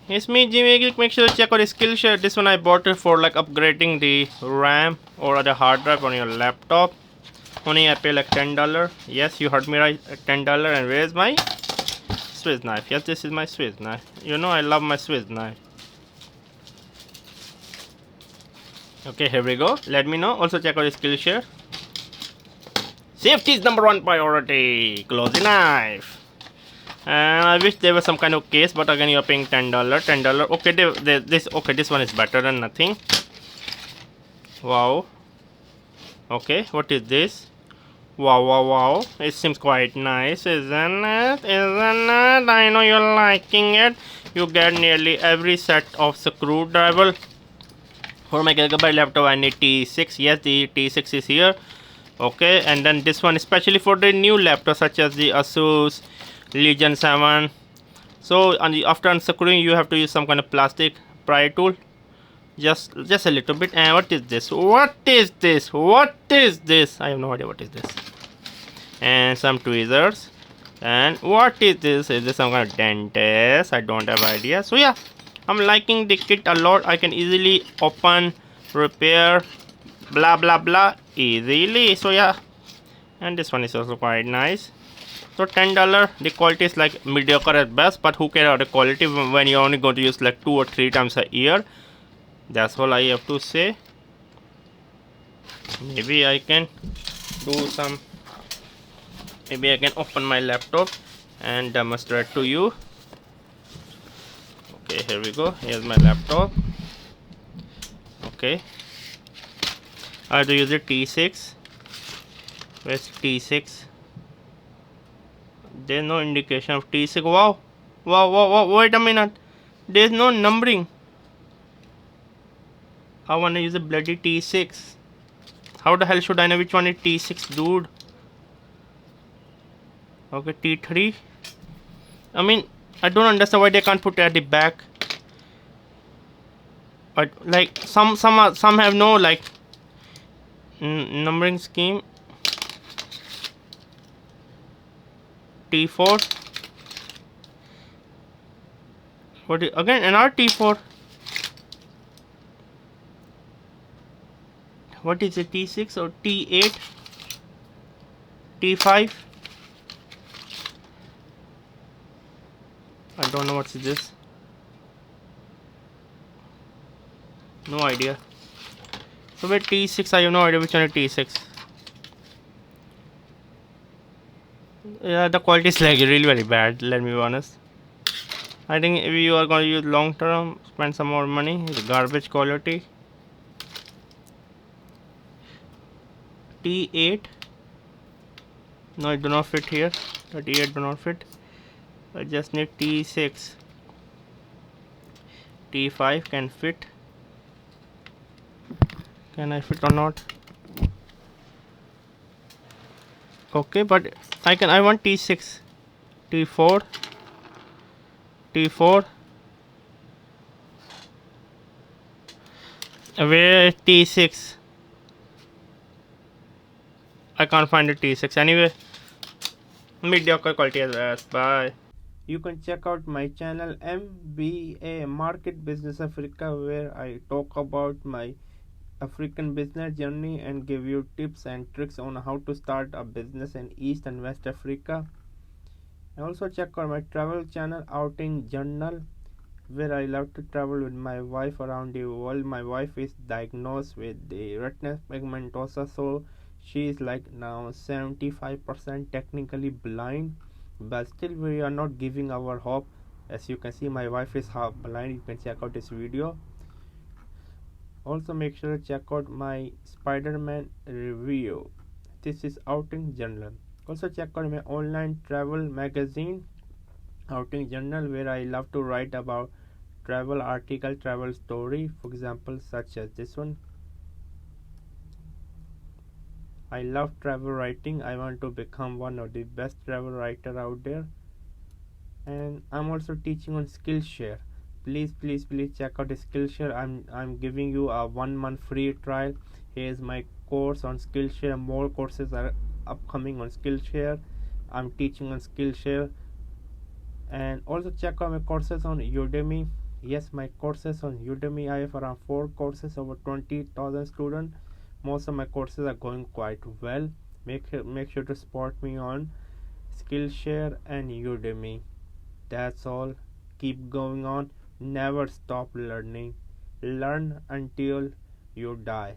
It's me, Jimmy. Make sure to check out the Skillshare. This one I bought it for like upgrading the RAM or the hard drive on your laptop. Only I pay like $10. Yes, you heard me right, $10. And where's my Swiss knife? Yes, this is my Swiss knife. You know I love my Swiss knife. Okay, here we go. Let me know. Also check out the Skillshare. Safety is #1 priority. Close the knife. And I wish there was some kind of case, but again you're paying $10. $10. Okay, this one is better than nothing. Wow. Okay, what is this? Wow. It seems quite nice, isn't it? I know you're liking it. You get nearly every set of screwdriver. For my gigabyte laptop I need T6. Yes, the T6 is here. Okay, and then this one especially for the new laptops such as the Asus Legion 7. So after unscrewing you have to use some kind of plastic pry tool. Just a little bit. And what is this? What is this? I have no idea what is this. And some tweezers. And what is this? Is this some kind of dentist? I don't have idea. So yeah, I'm liking the kit a lot. I can easily open, repair, blah blah blah easily. So yeah, and this one is also quite nice. So $10. The quality is like mediocre at best, but who cares about the quality when you're only going to use like 2 or 3 times a year. That's all I have to say. Maybe I can do some. Maybe I can open my laptop and demonstrate to you. Okay, here we go. Here's my laptop. Okay, I have to use the T6. Where's T6? There's no indication of T6. Wow. Wait a minute. There's no numbering. I want to use a bloody T6. How the hell should I know which one is T6, dude? Okay, T3. I mean, I don't understand why they can't put it at the back. But like some have no like numbering scheme. T4. What is again another T4? What is it? T6 or T8? T5? I don't know what's this. No idea. So with T6 I have no idea which one is T6. Yeah, the quality is like really very bad, let me be honest. I think if you are going to use long term, spend some more money. It's garbage quality. T8. No, it do not fit here. The T8 do not fit. I just need T6. T5 can fit. Can I fit or not? Okay, but I want T6. T4. T4. Where is T6? I can't find a T6 anyway. Mediocre quality as well. Bye. You can check out my channel MBA Market Business Africa, where I talk about my African business journey and give you tips and tricks on how to start a business in East and West Africa. And also check out my travel channel Outing Journal, where I love to travel with my wife around the world. My wife is diagnosed with the retinal pigmentosa, so she is like now 75% technically blind, but still we are not giving our hope. As you can see, my wife is half blind. You can check out this video. Also make sure to check out my Spider-Man review. This is Outing Journal. Also check out my online travel magazine Outing Journal, where I love to write about travel article, travel story, for example such as this one. I love travel writing. I want to become one of the best travel writer out there. And I'm also teaching on Skillshare. Please check out Skillshare. I'm giving you a 1 month free trial. Here's my course on Skillshare. More courses are upcoming on Skillshare. I'm teaching on Skillshare. And also check out my courses on Udemy. Yes, my courses on Udemy, I have around 4 courses, over 20,000 students. Most of my courses are going quite well. Make sure to support me on Skillshare and Udemy. That's all. Keep going on. Never stop learning. Learn until you die.